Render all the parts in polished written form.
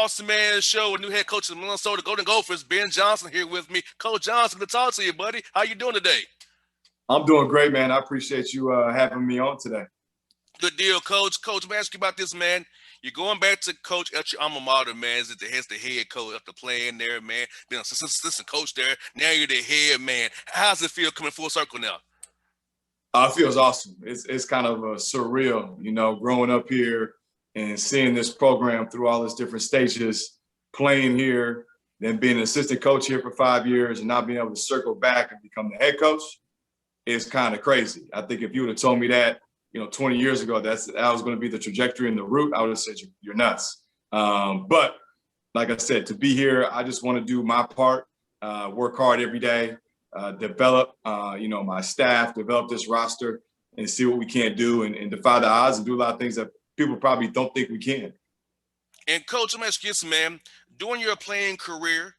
Bossman show with new head coach of the Minnesota Golden Gophers, Ben Johnson, here with me. Coach Johnson, good to talk to you, buddy. How you doing today? I'm doing great, man. I appreciate you having me on today. Good deal, Coach. Coach, I'm asking you about this, man. You're going back to coach at your alma mater, man. Is the head coach after playing there, man? Being an assistant coach there. Now you're the head man. How's it feel coming full circle now? It feels awesome. It's kind of surreal, growing up here and seeing this program through all its different stages, playing here, then being an assistant coach here for 5 years and not being able to circle back and become the head coach is kind of crazy. I think if you would have told me that, 20 years ago, that was going to be the trajectory and the route, I would have said, you're nuts. But like I said, to be here, I just want to do my part, work hard every day, develop, my staff, develop this roster and see what we can do and defy the odds and do a lot of things that people probably don't think we can. And Coach, I'm asking you this, man, during your playing career,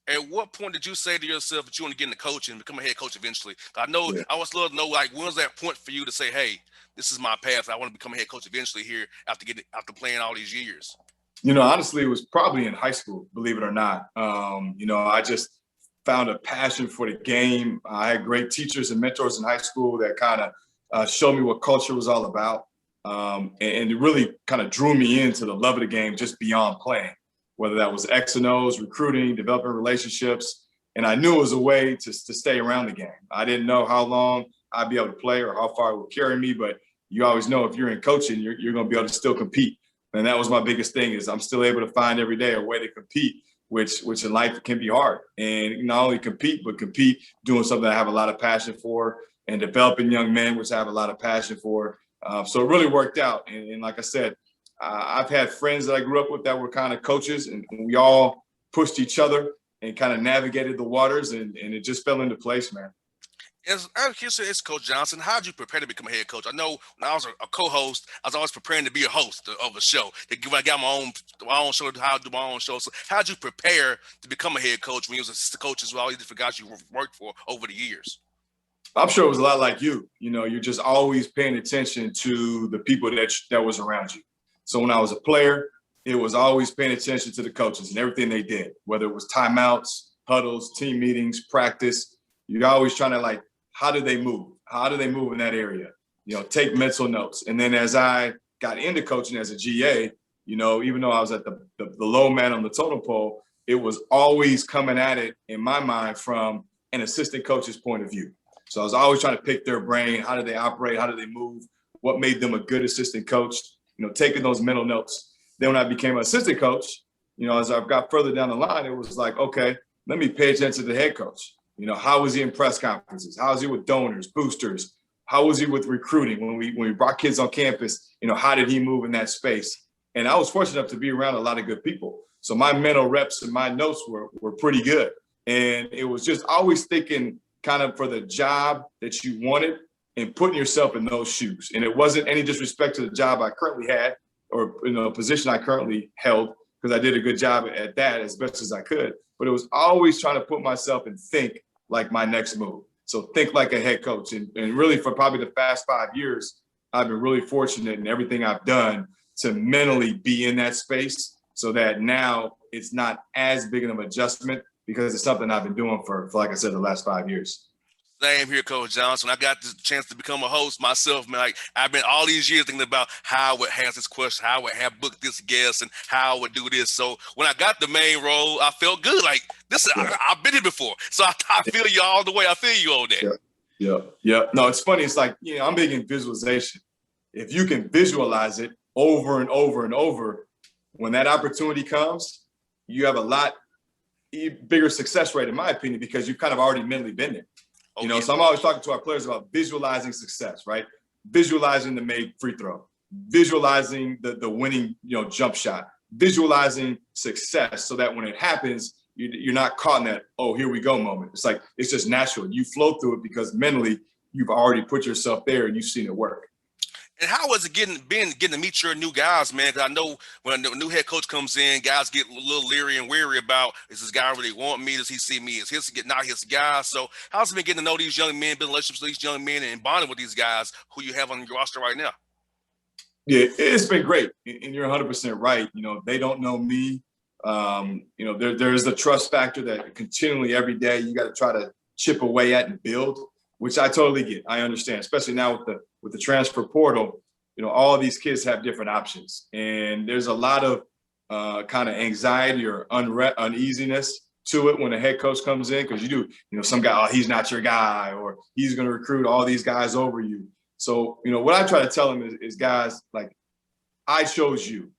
at what point did you say to yourself that you want to get into coaching and become a head coach eventually? I know I always love to know, when was that point for you to say, hey, this is my path. I want to become a head coach eventually here after playing all these years? Honestly, it was probably in high school, believe it or not. I just found a passion for the game. I had great teachers and mentors in high school that kind of showed me what culture was all about. And it really kind of drew me into the love of the game just beyond playing, whether that was X and O's, recruiting, developing relationships. And I knew it was a way to stay around the game. I didn't know how long I'd be able to play or how far it would carry me, but you always know if you're in coaching, you're going to be able to still compete. And that was my biggest thing, is I'm still able to find every day a way to compete, which in life can be hard. And not only compete, but compete doing something I have a lot of passion for and developing young men, which I have a lot of passion for. So it really worked out. And like I said, I've had friends that I grew up with that were kind of coaches, and we all pushed each other and kind of navigated the waters, and it just fell into place, man. I'm curious, it's Coach Johnson. How did you prepare to become a head coach? I know when I was a co-host, I was always preparing to be a host of a show. I got my own show, how to do my own show. So how did you prepare to become a head coach when you was assistant coaches with all these different guys you worked for over the years? I'm sure it was a lot like you. You're just always paying attention to the people that was around you. So when I was a player, it was always paying attention to the coaches and everything they did, whether it was timeouts, huddles, team meetings, practice. You're always trying to how do they move? How do they move in that area? Take mental notes. And then as I got into coaching as a GA, even though I was at the low man on the totem pole, it was always coming at it in my mind from an assistant coach's point of view. So I was always trying to pick their brain. How do they operate? How do they move? What made them a good assistant coach? Taking those mental notes. Then when I became an assistant coach, as I've got further down the line, it was like, okay, let me pay attention to the head coach. How was he in press conferences? How was he with donors, boosters? How was he with recruiting? When we brought kids on campus, how did he move in that space? And I was fortunate enough to be around a lot of good people. So my mental reps and my notes were pretty good. And it was just always thinking kind of for the job that you wanted and putting yourself in those shoes. And it wasn't any disrespect to the job I currently had or position I currently held, because I did a good job at that as best as I could. But it was always trying to put myself and think like my next move. So think like a head coach. And really for probably the past 5 years, I've been really fortunate in everything I've done to mentally be in that space, so that now it's not as big of an adjustment, because it's something I've been doing for like I said, the last 5 years. Same here, Coach Johnson. I got the chance to become a host myself, man. I've been all these years thinking about how I would answer this question, how I would have booked this guest, and how I would do this. So when I got the main role, I felt good. Like this, I've been here before, so I feel you all the way. I feel you on that. Yeah. No, it's funny. It's like I'm big in visualization. If you can visualize it over and over and over, when that opportunity comes, you have a lot bigger success rate, in my opinion, because you've kind of already mentally been there. So I'm always talking to our players about visualizing success, right? Visualizing the made free throw, visualizing the winning, jump shot, visualizing success, so that when it happens, you're not caught in that, oh, here we go moment. It's like, it's just natural. You flow through it because mentally you've already put yourself there and you've seen it work. And how was it getting to meet your new guys, man? Because I know when a new head coach comes in, guys get a little leery and weary about, is this guy really want me? Does he see me as not his guy? So how's it been getting to know these young men, building relationships with these young men, and bonding with these guys who you have on your roster right now? Yeah, it's been great. And you're 100% right. They don't know me. There's the trust factor that continually every day you got to try to chip away at and build, which I totally get. I understand, especially now with the transfer portal. All of these kids have different options, and there's a lot of kind of anxiety or uneasiness to it when a head coach comes in, because some guy, oh, he's not your guy, or he's going to recruit all these guys over you. So, what I try to tell them is guys, like, I chose you,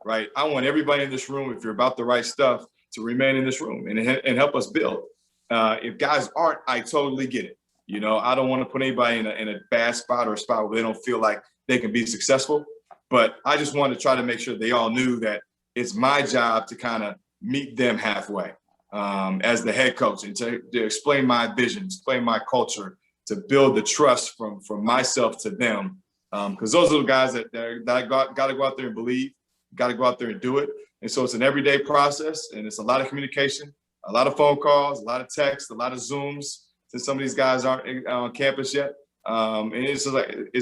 right? I want everybody in this room, if you're about the right stuff, to remain in this room and help us build. If guys aren't, I totally get it. I don't want to put anybody in a bad spot or a spot where they don't feel like they can be successful. But I just wanted to try to make sure they all knew that it's my job to kind of meet them halfway as the head coach, and to explain my vision, explain my culture, to build the trust from myself to them. Because those are the guys that got to go out there and believe, got to go out there and do it. And so it's an everyday process, and it's a lot of communication, a lot of phone calls, a lot of texts, a lot of Zooms, since some of these guys aren't on campus yet. And it's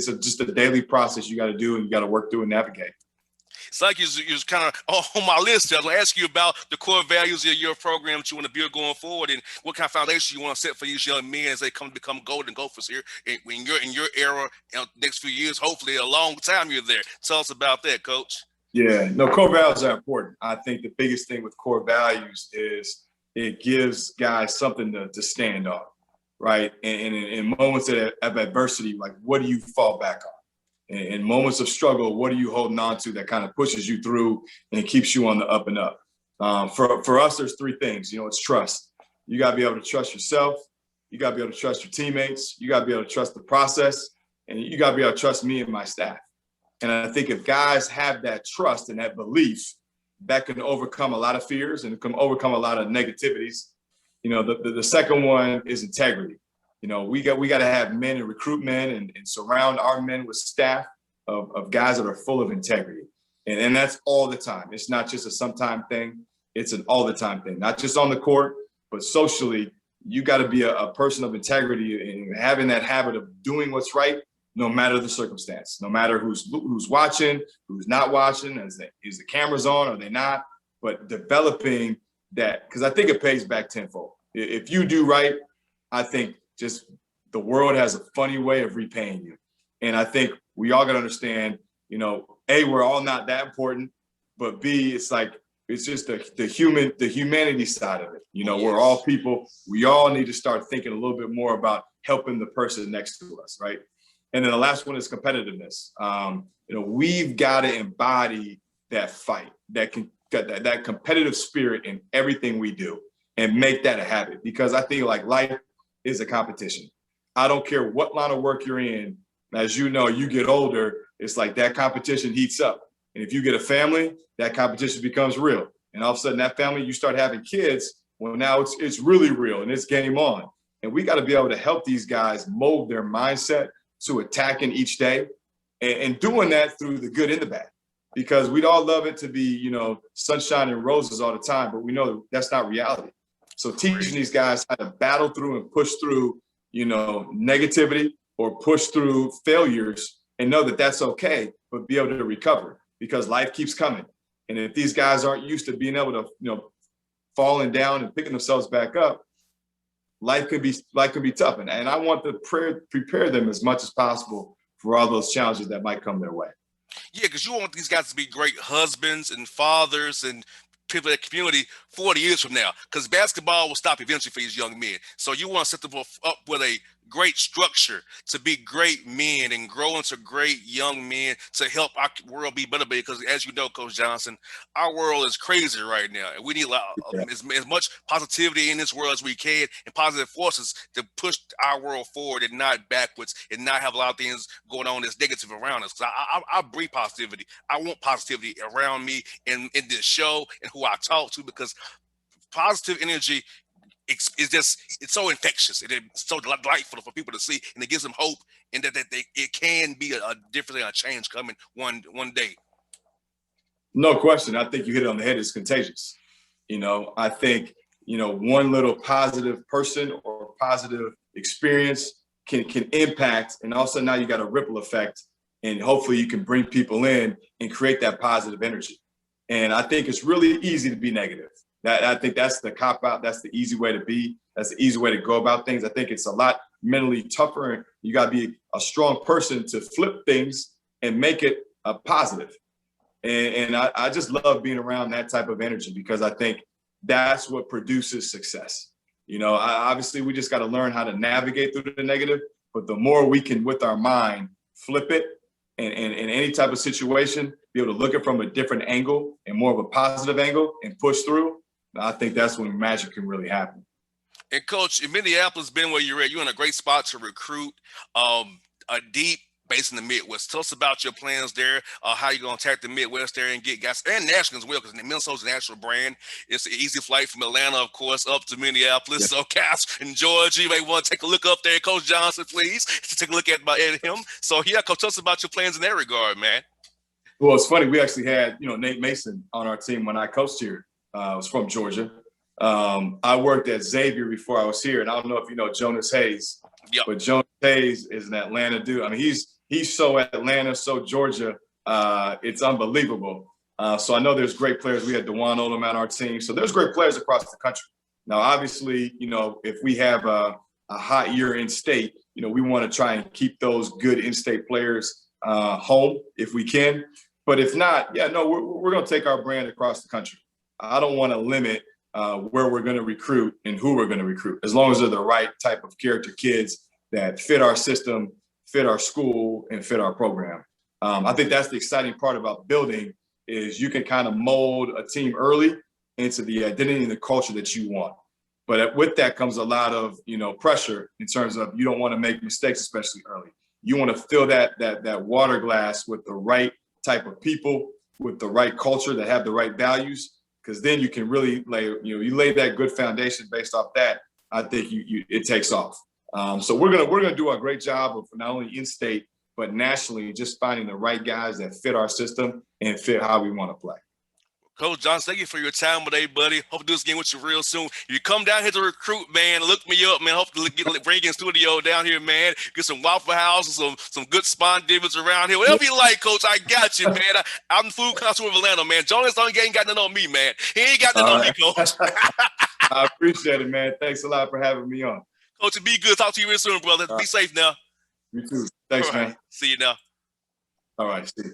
just a daily process you got to do, and you got to work through and navigate. It's like you're kind of on my list. I was going to ask you about the core values of your program that you want to build going forward, and what kind of foundation you want to set for these young men as they come to become golden gophers here in your era, next few years, hopefully a long time you're there. Tell us about that, Coach. Yeah, no, core values are important. I think the biggest thing with core values is it gives guys something to stand on, right? And in moments of adversity, like, what do you fall back on? In moments of struggle, what are you holding on to that kind of pushes you through and keeps you on the up and up? For us, there's three things. It's trust. You got to be able to trust yourself. You got to be able to trust your teammates. You got to be able to trust the process. And you got to be able to trust me and my staff. And I think if guys have that trust and that belief, that can overcome a lot of fears and can overcome a lot of negativities. The second one is integrity. We got to have men and recruit men and surround our men with staff of guys that are full of integrity. And that's all the time. It's not just a sometime thing. It's an all the time thing, not just on the court, but socially. You got to be a person of integrity and having that habit of doing what's right, no matter the circumstance, no matter who's watching, who's not watching, is the cameras on, are they not? But developing that, because I think it pays back tenfold. If you do right, I think just the world has a funny way of repaying you. And I think we all got to understand, A, we're all not that important, but B, it's just the humanity side of it. Yes. We're all people. We all need to start thinking a little bit more about helping the person next to us, right? And then the last one is competitiveness. We've got to embody that fight, that competitive spirit in everything we do, and make that a habit. Because I think life is a competition. I don't care what line of work you're in. As you know, you get older, it's like that competition heats up. And if you get a family, that competition becomes real. And all of a sudden that family, you start having kids. Well, now it's really real and it's game on. And we got to be able to help these guys mold their mindset to attacking each day and doing that through the good and the bad. Because we'd all love it to be, sunshine and roses all the time, but we know that's not reality. So teaching these guys how to battle through and push through, negativity or push through failures, and know that that's okay, but be able to recover, because life keeps coming. And if these guys aren't used to being able to, falling down and picking themselves back up, life could be tough. And I want to prepare them as much as possible for all those challenges that might come their way. Yeah, because you want these guys to be great husbands and fathers and people in the community 40 years from now, because basketball will stop eventually for these young men. So you want to set them up with a great structure to be great men and grow into great young men to help our world be better. Because as you know, Coach Johnson, our world is crazy right now, and we need as much positivity in this world as we can, and positive forces to push our world forward and not backwards, and not have a lot of things going on that's negative around us. I breathe positivity. I want positivity around me in this show and who I talk to, because positive energy it's so infectious, and it's so delightful for people to see, and it gives them hope, and that it can be a difference and a change coming one day. No question. I think you hit it on the head. It's contagious. I think, one little positive person or positive experience can impact, and also now you got a ripple effect, and hopefully you can bring people in and create that positive energy. And I think it's really easy to be negative. I think that's the cop out. That's the easy way to be. That's the easy way to go about things. I think it's a lot mentally tougher. And you got to be a strong person to flip things and make it a positive. And I just love being around that type of energy because I think that's what produces success. You know, obviously we just got to learn how to navigate through the negative, but the more we can, with our mind, flip it and in any type of situation, be able to look at it from a different angle and more of a positive angle and push through, I think that's when magic can really happen. And Coach, in Minneapolis, being where you're at, you're in a great spot to recruit a deep base in the Midwest. Tell us about your plans there, how you're going to attack the Midwest there and get guys, and national as well, because Minnesota's a national brand. It's an easy flight from Atlanta, of course, up to Minneapolis. Yep. So, Cass in Georgia, you may want to take a look up there. Coach Johnson, please, to take a look at him. So, yeah, Coach, tell us about your plans in that regard, man. Well, it's funny. We actually had, Nate Mason on our team when I coached here. I was from Georgia. I worked at Xavier before I was here, and I don't know if you know Jonas Hayes, yep. But Jonas Hayes is an Atlanta dude. I mean, he's so Atlanta, so Georgia. It's unbelievable. So I know there's great players. We had DeJuan Odom on our team, so there's great players across the country. Now, obviously, if we have a hot year in state, we want to try and keep those good in-state players home if we can. But if not, we're going to take our brand across the country. I don't want to limit where we're going to recruit and who we're going to recruit, as long as they're the right type of character kids that fit our system, fit our school, and fit our program. I think that's the exciting part about building is you can kind of mold a team early into the identity and the culture that you want. But with that comes a lot of, pressure in terms of you don't want to make mistakes, especially early. You want to fill that water glass with the right type of people, with the right culture that have the right values, because then you can really you lay that good foundation based off that. I think it takes off. So we're gonna do a great job of not only in state but nationally, just finding the right guys that fit our system and fit how we want to play. Coach Johnson, thank you for your time today, buddy. Hope to do this again with you real soon. If you come down here to recruit, man, look me up, man. Hope to bring you in studio down here, man. Get some Waffle House and some good spawn divots around here. Whatever you like, Coach, I got you, man. I'm the food connoisseur of Atlanta, man. Jonas ain't got nothing on me, man. He ain't got nothing on me, Coach. I appreciate it, man. Thanks a lot for having me on. Coach, be good. Talk to you real soon, brother. Be safe now. You too. Thanks, man. See you now. All right, see you.